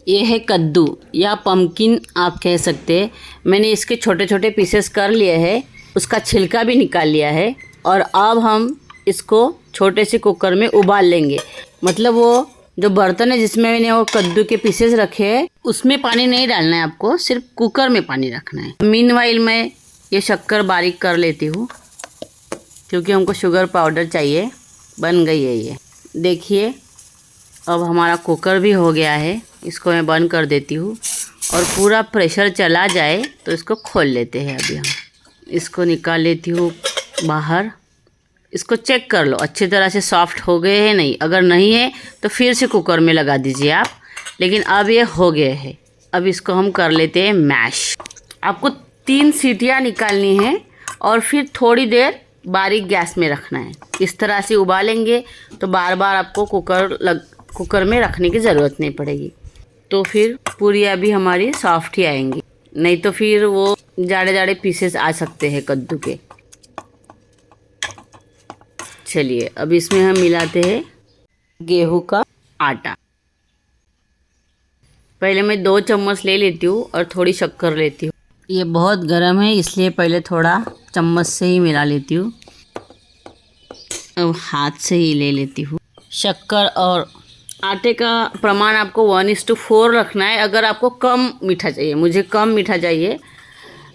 ये है कद्दू या पम्पकिन आप कह सकते हैं। मैंने इसके छोटे छोटे पीसेस कर लिए हैं, उसका छिलका भी निकाल लिया है और अब हम इसको छोटे से कुकर में उबाल लेंगे। मतलब वो जो बर्तन है जिसमें मैंने वो कद्दू के पीसेस रखे हैं उसमें पानी नहीं डालना है आपको, सिर्फ कुकर में पानी रखना है। मीनवाइल मैं ये शक्कर बारीक कर लेती हूँ क्योंकि हमको शुगर पाउडर चाहिए। बन गई है ये, देखिए। अब हमारा कुकर भी हो गया है, इसको मैं बंद कर देती हूँ और पूरा प्रेशर चला जाए तो इसको खोल लेते हैं। अभी हम इसको निकाल लेती हूँ बाहर। इसको चेक कर लो अच्छी तरह से सॉफ्ट हो गए हैं नहीं, अगर नहीं है तो फिर से कुकर में लगा दीजिए आप। लेकिन अब ये हो गए हैं। अब इसको हम कर लेते हैं मैश। आपको 3 सीटियाँ निकालनी है और फिर थोड़ी देर बारीक गैस में रखना है। इस तरह से उबालेंगे तो बार बार आपको कुकर में रखने की ज़रूरत नहीं पड़ेगी। तो फिर पूरियाँ भी हमारी सॉफ्ट ही आएंगी, नहीं तो फिर वो जाड़े जाड़े पीसेस आ सकते हैं कद्दू के। चलिए अब इसमें हम मिलाते हैं गेहूं का आटा। पहले मैं 2 चम्मच ले लेती हूँ और थोड़ी शक्कर लेती हूँ। ये बहुत गर्म है इसलिए पहले थोड़ा चम्मच से ही मिला लेती हूँ। अब हाथ से ही ले लेती हूँ। शक्कर और आटे का प्रमाण आपको 1:4 रखना है। अगर आपको कम मीठा चाहिए, मुझे कम मीठा चाहिए,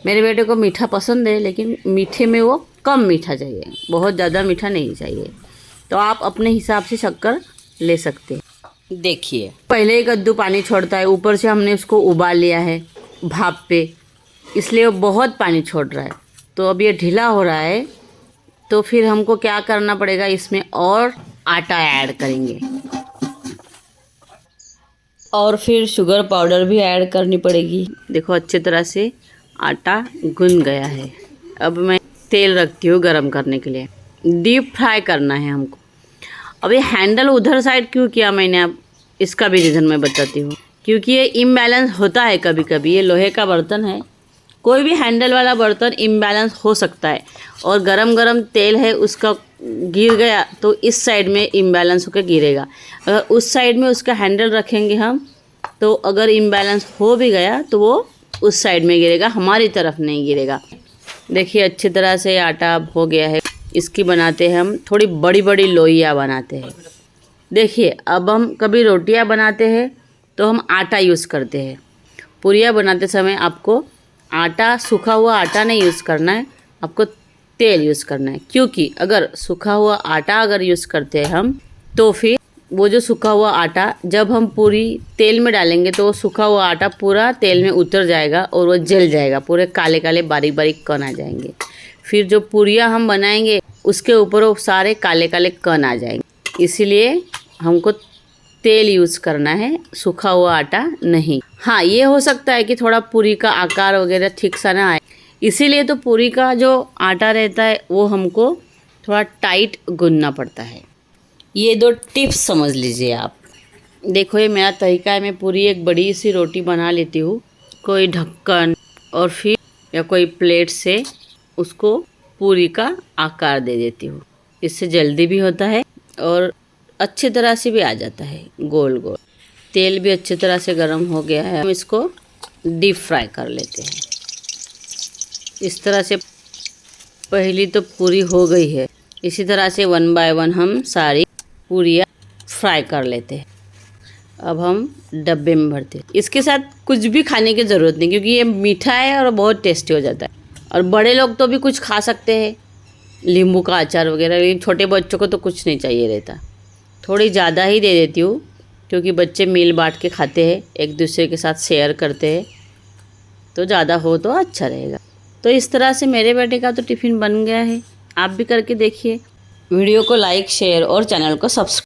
मेरे बेटे को मीठा पसंद है लेकिन मीठे में वो कम मीठा चाहिए, बहुत ज़्यादा मीठा नहीं चाहिए, तो आप अपने हिसाब से शक्कर ले सकते हैं। देखिए पहले ही कद्दू पानी छोड़ता है, ऊपर से हमने उसको उबाल लिया है भाप पे, इसलिए वो बहुत पानी छोड़ रहा है। तो अब ये ढीला हो रहा है तो फिर हमको क्या करना पड़ेगा, इसमें और आटा ऐड करेंगे और फिर शुगर पाउडर भी ऐड करनी पड़ेगी। देखो अच्छी तरह से आटा गुन गया है। अब मैं तेल रखती हूँ गरम करने के लिए, डीप फ्राई करना है हमको। अब ये हैंडल उधर साइड क्यों किया मैंने, अब इसका भी रीज़न मैं बताती हूँ। क्योंकि ये इम्बैलेंस होता है कभी कभी, ये लोहे का बर्तन है, कोई भी हैंडल वाला बर्तन इम्बैलेंस हो सकता है। और गरम गरम तेल है उसका गिर गया तो इस साइड में इम्बैलेंस होकर गिरेगा। अगर उस साइड में उसका हैंडल रखेंगे हम तो अगर इम्बैलेंस हो भी गया तो वो उस साइड में गिरेगा, हमारी तरफ नहीं गिरेगा। देखिए अच्छी तरह से आटा अब हो गया है। इसकी बनाते हैं हम थोड़ी बड़ी बड़ी लोइयाँ बनाते हैं। देखिए अब हम कभी रोटियाँ बनाते हैं तो हम आटा यूज़ करते हैं। पूरियाँ बनाते समय आपको आटा, सूखा हुआ आटा नहीं यूज़ करना है, आपको तेल यूज़ करना है। क्योंकि अगर सूखा हुआ आटा अगर यूज़ करते हैं हम तो फिर वो जो सूखा हुआ आटा जब हम पूरी तेल में डालेंगे तो वो सूखा हुआ आटा पूरा तेल में उतर जाएगा और वो जल जाएगा, पूरे काले काले बारीक बारीक कण आ जाएंगे। फिर जो पूरियाँ हम बनाएंगे उसके ऊपर वो सारे काले काले कण आ जाएंगे। इसीलिए हमको तेल यूज़ करना है, सूखा हुआ आटा नहीं। हाँ ये हो सकता है कि थोड़ा पूरी का आकार वगैरह ठीक सा ना आए, इसीलिए तो पूरी का जो आटा रहता है वो हमको थोड़ा टाइट गूंदना पड़ता है। ये 2 टिप्स समझ लीजिए आप। देखो ये मेरा तरीका है, मैं पूरी एक बड़ी सी रोटी बना लेती हूँ, कोई ढक्कन और फिर या कोई प्लेट से उसको पूरी का आकार दे देती हूँ। इससे जल्दी भी होता है और अच्छी तरह से भी आ जाता है गोल गोल। तेल भी अच्छी तरह से गर्म हो गया है, हम इसको डीप फ्राई कर लेते हैं। इस तरह से पहली तो पूरी हो गई है, इसी तरह से 1 बाय 1 हम सारी पूरियाँ फ्राई कर लेते हैं। अब हम डब्बे में भरते हैं। इसके साथ कुछ भी खाने की ज़रूरत नहीं क्योंकि ये मीठा है और बहुत टेस्टी हो जाता है। और बड़े लोग तो भी कुछ खा सकते हैं, नींबू का अचार वगैरह, लेकिन छोटे बच्चों को तो कुछ नहीं चाहिए रहता। थोड़ी ज़्यादा ही दे देती हूँ क्योंकि बच्चे मिल बांट के खाते हैं, एक दूसरे के साथ शेयर करते हैं, तो ज़्यादा हो तो अच्छा रहेगा। तो इस तरह से मेरे बेटे का तो टिफ़िन बन गया है, आप भी करके देखिए। वीडियो को लाइक, शेयर और चैनल को सब्सक्राइब